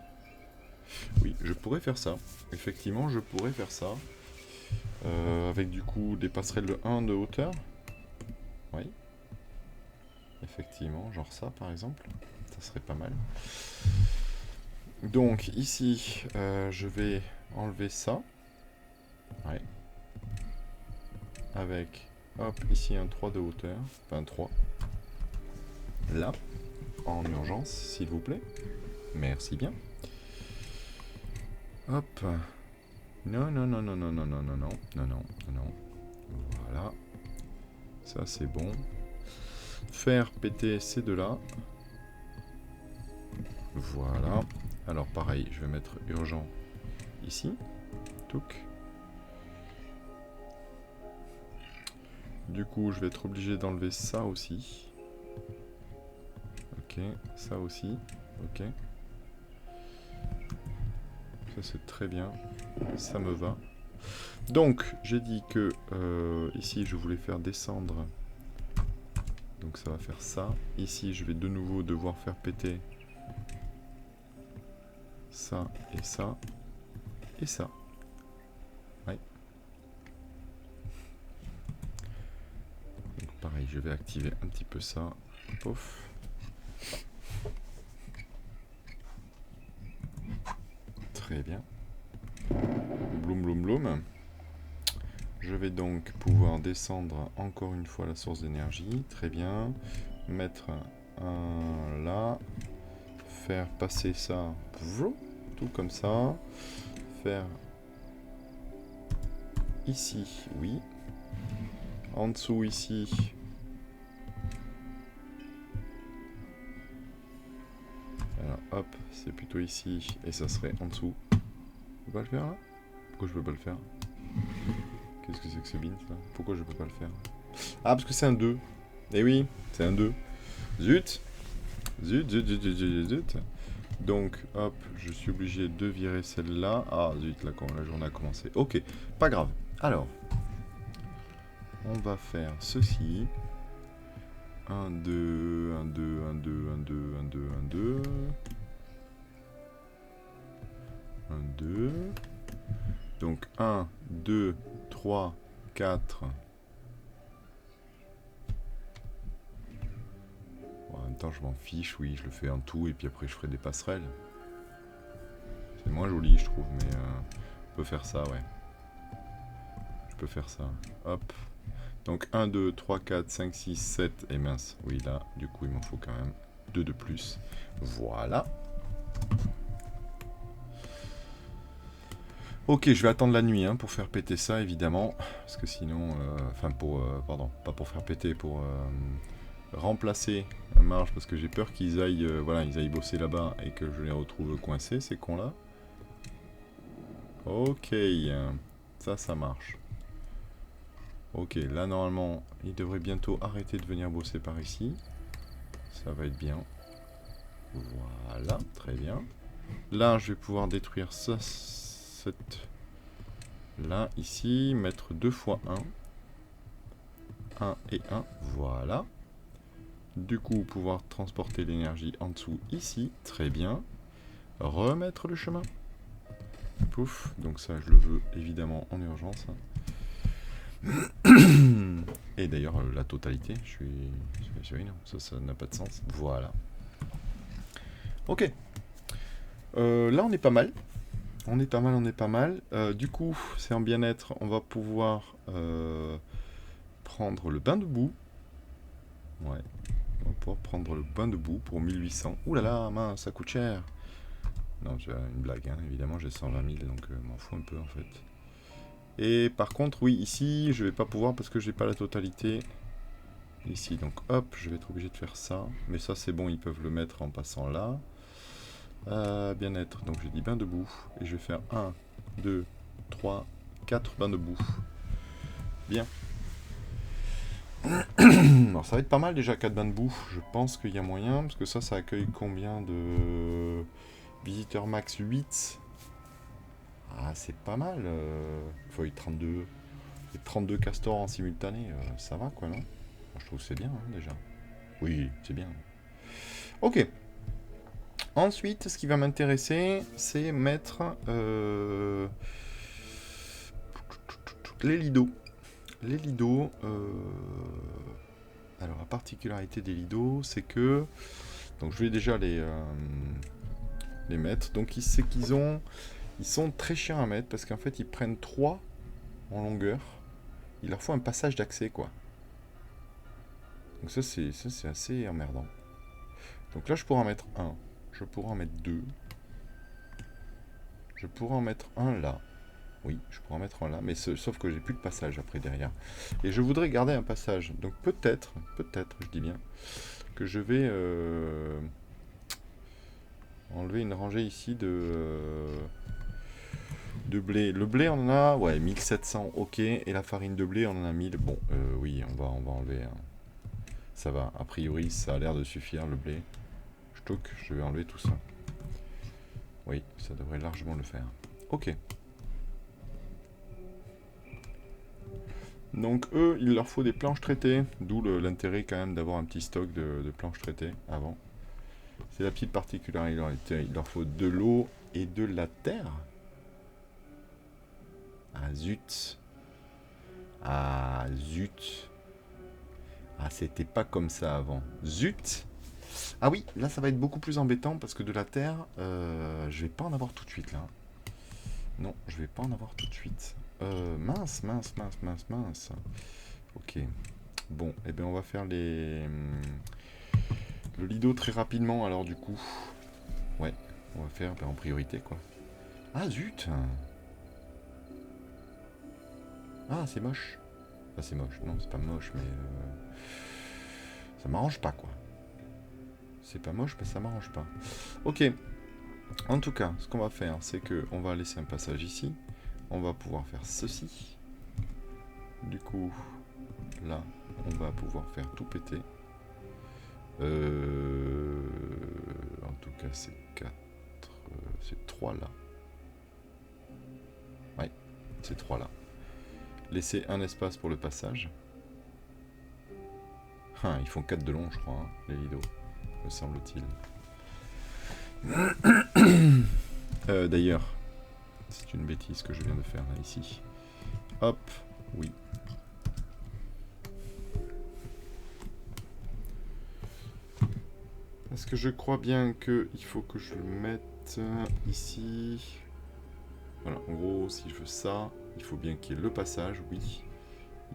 Oui, je pourrais faire ça. Effectivement, je pourrais faire ça. Avec du coup des passerelles de 1 de hauteur. Oui. Effectivement, genre ça par exemple. Ça serait pas mal. Donc ici, je vais enlever ça. Ouais. Avec, hop, ici un 3 de hauteur. Enfin 3. Là. En urgence, s'il vous plaît. Merci bien. Hop. Non, non, non, non, non, non, non, non, non, non, non, non. Voilà. Ça, c'est bon. Faire péter ces deux-là. Voilà. Alors, pareil, je vais mettre urgent ici. Touc. Du coup, je vais être obligé d'enlever ça aussi. Ok, ça aussi. Ok. Ça, c'est très bien. Ça me va. Donc, j'ai dit que ici, je voulais faire descendre. Donc, ça va faire ça. Ici, je vais de nouveau devoir faire péter ça et ça. Et ça. Ouais. Donc, pareil, je vais activer un petit peu ça. Pof. Très bien. Bloum, bloum, bloum. Je vais donc pouvoir descendre encore une fois la source d'énergie. Très bien. Mettre un là. Faire passer ça. Tout comme ça. Faire ici, oui. En dessous, ici. Alors, hop, c'est plutôt ici. Et ça serait en dessous. Je peux pas le faire là? Pourquoi je peux pas le faire? Qu'est-ce que c'est que ce bin ça? Pourquoi je peux pas le faire? Ah, parce que c'est un 2. Eh oui, c'est un 2. Zut. Zut, zut, zut, zut, zut, zut. Donc, hop, je suis obligé de virer celle-là. Ah, zut, là, quand la journée a commencé. Ok, pas grave. Alors, on va faire ceci. 1, 2, 1, 2, 1, 2, 1, 2, 1, 2, 1, 2. 1, 2. Donc, 1, 2, 3, 4. temps, je m'en fiche. Oui, je le fais en tout et puis après, je ferai des passerelles. C'est moins joli, je trouve, mais on peut faire ça, ouais. Je peux faire ça. Hop. Donc 1, 2, 3, 4, 5, 6, 7. Et mince, oui, là, du coup, il m'en faut quand même 2 de plus. Voilà. Ok, je vais attendre la nuit hein, pour faire péter ça, évidemment. Parce que sinon... Enfin, pardon, pas pour faire péter, pour remplacer Marge. Parce que j'ai peur qu'ils aillent, voilà, ils aillent bosser là-bas et que je les retrouve coincés, ces cons-là. Ok, ça marche. Ok, là, normalement, ils devraient bientôt arrêter de venir bosser par ici. Ça va être bien. Voilà, très bien. Là, je vais pouvoir détruire ça, cette... Là, ici, mettre 2 fois 1. 1 et 1, voilà. Du coup, pouvoir transporter l'énergie en dessous, ici, très bien. Remettre le chemin. Pouf, donc ça, je le veux évidemment en urgence. Et d'ailleurs, la totalité, je suis... Oui, non, ça n'a pas de sens. Voilà. Ok. Là, on est pas mal. On est pas mal. Du coup, c'est en bien-être. On va pouvoir prendre le bain de boue. Ouais. On va pouvoir prendre le bain de boue pour 1800. Ouh là là, mince, ça coûte cher. Non, c'est une blague, hein. Évidemment, j'ai 120 000, donc m'en fous un peu, en fait. Et par contre, oui, ici, je vais pas pouvoir parce que j'ai pas la totalité. Ici, donc hop, je vais être obligé de faire ça. Mais ça, c'est bon, ils peuvent le mettre en passant là. Bien-être, donc j'ai dit bain de boue. Et je vais faire 1, 2, 3, 4 bains de boue. Bien. Alors ça va être pas mal déjà 4 bains de boue. Je pense qu'il y a moyen, parce que ça accueille combien de visiteurs max 8. Ah, c'est pas mal. Il faut 32. Et 32 castors en simultané, ça va quoi, non? Je trouve que c'est bien hein, déjà. Oui, c'est bien. Ok. Ensuite, ce qui va m'intéresser, c'est mettre les lidos. Les lidos, alors la particularité des lidos, c'est que, donc je vais déjà les mettre. Donc c'est qu'ils ils sont très chiants à mettre parce qu'en fait ils prennent 3 en longueur. Il leur faut un passage d'accès quoi. Donc ça c'est assez emmerdant. Donc là je pourrais en mettre un. Je pourrais en mettre 2. Je pourrais en mettre un là. Oui, je pourrais en mettre un là, mais sauf que j'ai plus de passage après derrière. Et je voudrais garder un passage. Donc peut-être, je dis bien, que je vais enlever une rangée ici de blé. Le blé, on en a, ouais, 1700, ok. Et la farine de blé, on en a 1000. Bon, oui, on va enlever. Hein. Ça va, a priori, ça a l'air de suffire, le blé. Je vais enlever tout ça. Oui, ça devrait largement le faire. Ok. Donc eux, il leur faut des planches traitées, d'où l'intérêt quand même d'avoir un petit stock de planches traitées avant. C'est la petite particularité, il leur faut de l'eau et de la terre. Ah zut. Ah zut. Ah c'était pas comme ça avant. Zut. Ah oui, là ça va être beaucoup plus embêtant parce que de la terre, je vais pas en avoir tout de suite là. Non, je vais pas en avoir tout de suite. Mince. Ok. Bon, et eh bien on va faire le lido très rapidement alors du coup. Ouais, on va faire en priorité quoi. Ah zut. Ah c'est moche. Enfin c'est moche, non c'est pas moche mais ça m'arrange pas quoi. C'est pas moche mais ça m'arrange pas. Ok. En tout cas, ce qu'on va faire, c'est que on va laisser un passage ici. On va pouvoir faire ceci. Du coup, là, on va pouvoir faire tout péter. En tout cas, c'est 4. C'est 3 là. Ouais, c'est 3 là. Laisser un espace pour le passage. Ah, ils font 4 de long, je crois, hein, les lidos, me semble-t-il. D'ailleurs, c'est une bêtise que je viens de faire là, ici. Hop, oui. Est-ce que je crois bien qu'il faut que je le mette ici? Voilà, en gros, si je veux ça, il faut bien qu'il y ait le passage, oui.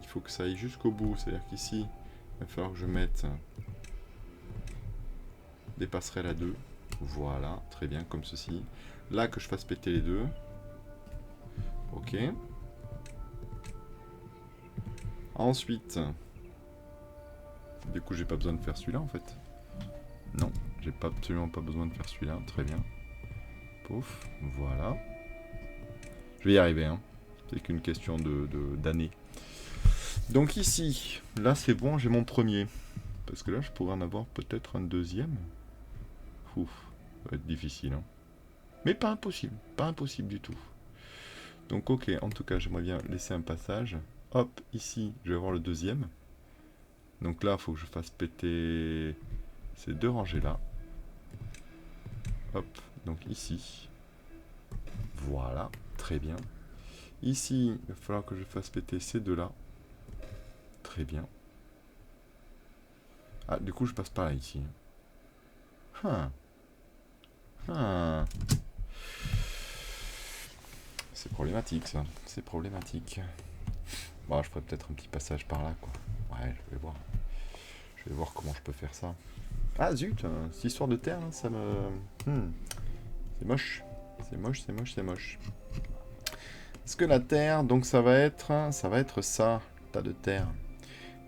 Il faut que ça aille jusqu'au bout, c'est-à-dire qu'ici, il va falloir que je mette des passerelles à deux. Voilà, très bien, comme ceci. Là, que je fasse péter les deux. Ok. Ensuite, du coup, j'ai pas besoin de faire celui-là, en fait. Non, j'ai absolument pas besoin de faire celui-là, très bien. Pouf, voilà. Je vais y arriver, hein. C'est qu'une question d'années. Donc ici, là c'est bon, j'ai mon premier. Parce que là, je pourrais en avoir peut-être un deuxième. Ouf, ça va être difficile, hein. Mais pas impossible du tout. Donc ok, en tout cas, j'aimerais bien laisser un passage. Hop, ici, je vais avoir le deuxième. Donc là, il faut que je fasse péter ces deux rangées-là. Hop, donc ici. Voilà, très bien. Ici, il va falloir que je fasse péter ces deux-là. Très bien. Ah, du coup, je passe par là, ici. C'est problématique, ça. C'est problématique. Bon, je ferai peut-être un petit passage par là, quoi. Ouais, je vais voir. Je vais voir comment je peux faire ça. Ah, zut, cette histoire de terre, là, ça me... C'est moche. C'est moche, c'est moche, c'est moche. Est-ce que la terre, donc ça va être ça, tas de terre.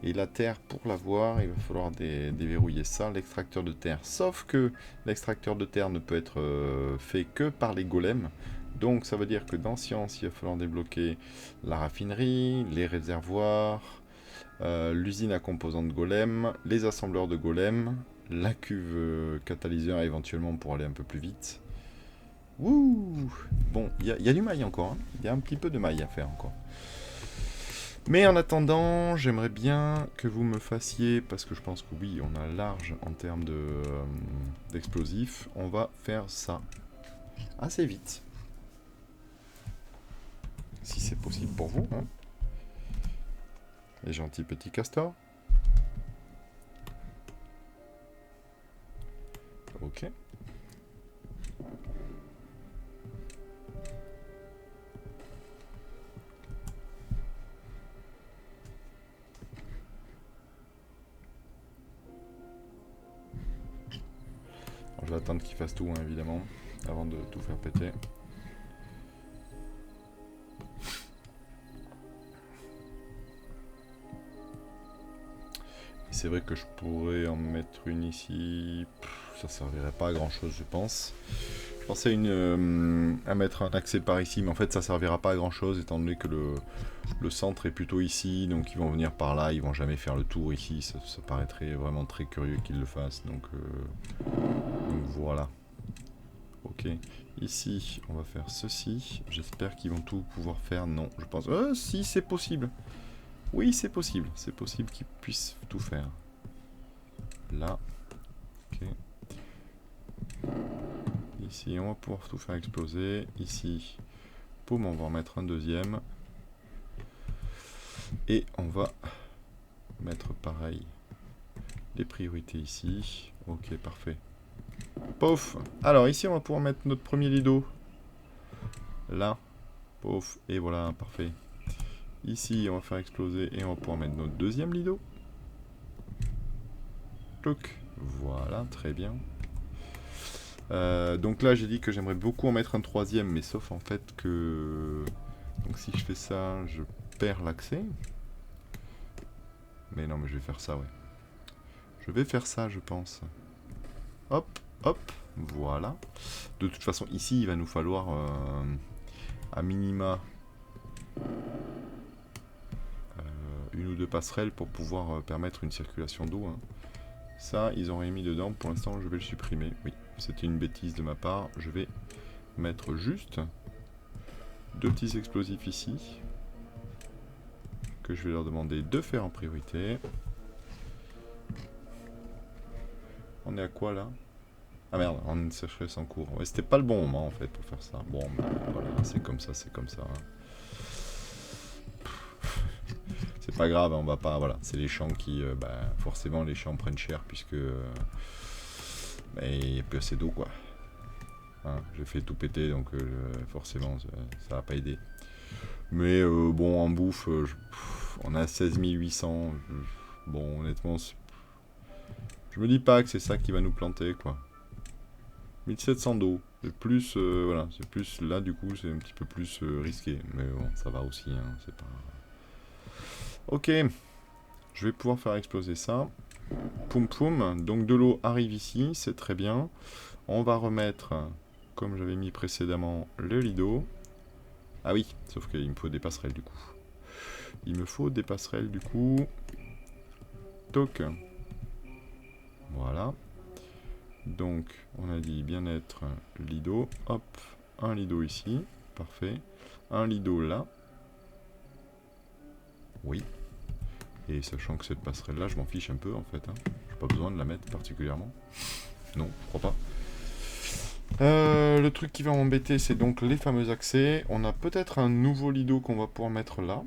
Et la terre, pour l'avoir, il va falloir déverrouiller ça, l'extracteur de terre. Sauf que l'extracteur de terre ne peut être fait que par les golems. Donc ça veut dire que dans Science, il va falloir débloquer la raffinerie, les réservoirs, l'usine à composants de golem, les assembleurs de golem, la cuve catalyseur éventuellement pour aller un peu plus vite. Wouh! Bon, il y a du maille encore, hein. Il y a un petit peu de maille à faire encore. Mais en attendant, j'aimerais bien que vous me fassiez, parce que je pense que oui, on a large en termes d'explosifs, on va faire ça assez vite. Si c'est possible pour vous, hein. Les gentils petits castors. Ok. Alors, je vais attendre qu'il fasse tout, hein, évidemment, avant de tout faire péter. C'est vrai que je pourrais en mettre une ici. Ça servirait pas à grand chose, je pense. Je pensais à mettre un accès par ici, mais en fait ça servira pas à grand chose étant donné que le centre est plutôt ici, donc ils vont venir par là, ils vont jamais faire le tour ici. Ça paraîtrait vraiment très curieux qu'ils le fassent, donc voilà. Ok, ici on va faire ceci. J'espère qu'ils vont tout pouvoir faire. Non, je pense. Si, c'est possible. Oui, c'est possible qu'ils puissent tout faire. Là. Ok. Ici, on va pouvoir tout faire exploser. Ici, boum, on va en mettre un deuxième. Et on va mettre pareil les priorités ici. Ok, parfait. Pouf. Alors, ici, on va pouvoir mettre notre premier lido. Là. Pouf. Et voilà, parfait. Ici, on va faire exploser et on va pouvoir mettre notre deuxième lido. Cloc. Voilà, très bien. Donc là, j'ai dit que j'aimerais beaucoup en mettre un troisième, mais sauf en fait que... Donc si je fais ça, je perds l'accès. Mais non, mais je vais faire ça, ouais. Je vais faire ça, je pense. Hop, hop, voilà. De toute façon, ici, il va nous falloir à minima... une ou deux passerelles pour pouvoir permettre une circulation d'eau. Hein. Ça, ils ont rien mis dedans. Pour l'instant, je vais le supprimer. Oui, c'était une bêtise de ma part. Je vais mettre juste deux petits explosifs ici. Que je vais leur demander de faire en priorité. On est à quoi là? Ah merde, on a une sécheresse en cours. Ouais, c'était pas le bon moment en fait pour faire ça. Bon, bah voilà, c'est comme ça, c'est comme ça. Hein. C'est pas grave, on va pas, voilà, c'est les champs qui, forcément les champs prennent cher puisque Mais il n'y a plus assez d'eau, quoi. Hein, j'ai fait tout péter, donc forcément, ça va pas aider. Mais bon, en bouffe, on a 16 800. Bon, honnêtement, je me dis pas que c'est ça qui va nous planter, quoi. 1700 d'eau. C'est plus, voilà, c'est plus, là, du coup, c'est un petit peu plus risqué. Mais bon, ça va aussi, hein, c'est pas... Ok, je vais pouvoir faire exploser ça. Poum poum, donc de l'eau arrive ici, c'est très bien. On va remettre, comme j'avais mis précédemment, le lido. Ah oui, sauf qu'il me faut des passerelles du coup. Il me faut des passerelles du coup. Toc. Voilà. Donc, on a dit bien-être lido. Hop, un lido ici. Parfait. Un lido là. Oui. Et sachant que cette passerelle-là, je m'en fiche un peu en fait. Hein. J'ai pas besoin de la mettre particulièrement. Non, je crois pas. Le truc qui va m'embêter, c'est donc les fameux accès. On a peut-être un nouveau lido qu'on va pouvoir mettre là.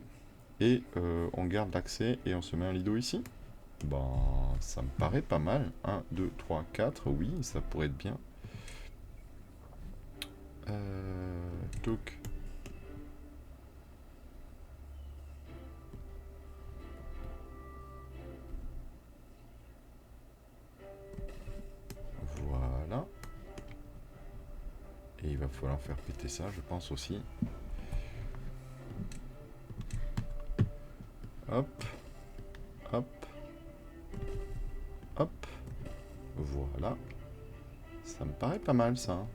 Et on garde l'accès et on se met un lido ici. Bah, ça me paraît pas mal. 1, 2, 3, 4. Oui, ça pourrait être bien. Donc. Voilà. Et il va falloir faire péter ça, je pense aussi. Hop. Hop. Hop. Voilà. Ça me paraît pas mal, ça.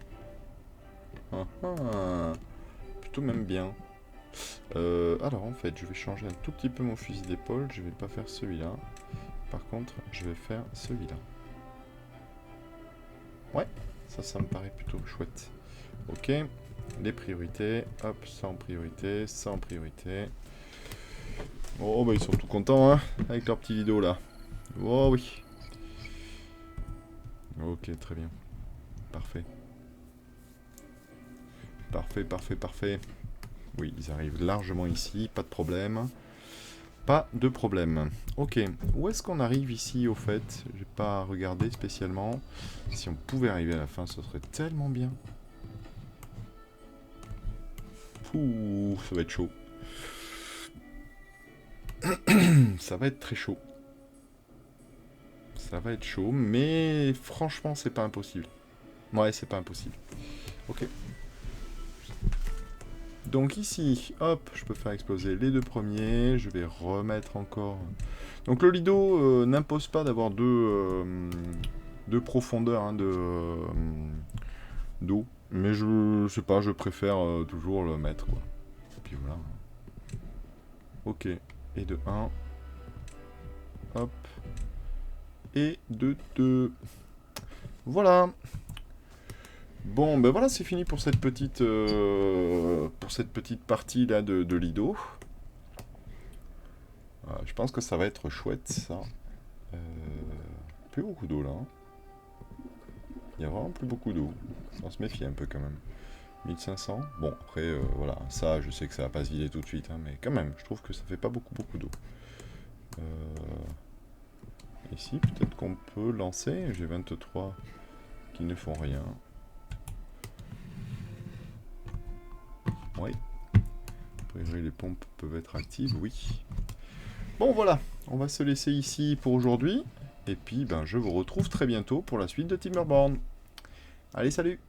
Plutôt même bien. Alors, en fait, je vais changer un tout petit peu mon fusil d'épaule. Je vais pas faire celui-là. Par contre, je vais faire celui-là. Ouais, ça me paraît plutôt chouette. Ok, les priorités. Hop, ça en priorité, ça en priorité. Oh, bah ils sont tout contents, hein, avec leur petit lido, là. Oh, oui. Ok, très bien. Parfait. Parfait, parfait, parfait. Oui, ils arrivent largement ici, pas de problème. Pas de problème. Ok, où est-ce qu'on arrive ici, au fait? J'ai pas regardé spécialement. Si on pouvait arriver à la fin, ce serait tellement bien. Ouh, ça va être chaud. Ça va être très chaud. Ça va être chaud, mais franchement, c'est pas impossible. Ouais, c'est pas impossible. Ok. Donc ici, hop, je peux faire exploser les deux premiers. Je vais remettre encore... Donc le lido n'impose pas d'avoir deux profondeurs hein, d'eau. Mais je sais pas, je préfère toujours le mettre, quoi. Et puis voilà. Ok. Et de 1. Hop. Et de 2. Voilà. Bon, ben voilà, c'est fini pour cette petite partie là de Lido. Je pense que ça va être chouette, ça. Plus beaucoup d'eau là. Hein. Il n'y a vraiment plus beaucoup d'eau. On se méfie un peu quand même. 1500. Bon, après, voilà, ça, je sais que ça va pas se vider tout de suite, hein, mais quand même, je trouve que ça fait pas beaucoup d'eau. Ici, peut-être qu'on peut lancer. J'ai 23 qui ne font rien. Oui. A priori, les pompes peuvent être actives, oui. Bon, voilà. On va se laisser ici pour aujourd'hui. Et puis, ben, je vous retrouve très bientôt pour la suite de Timberborn. Allez, salut!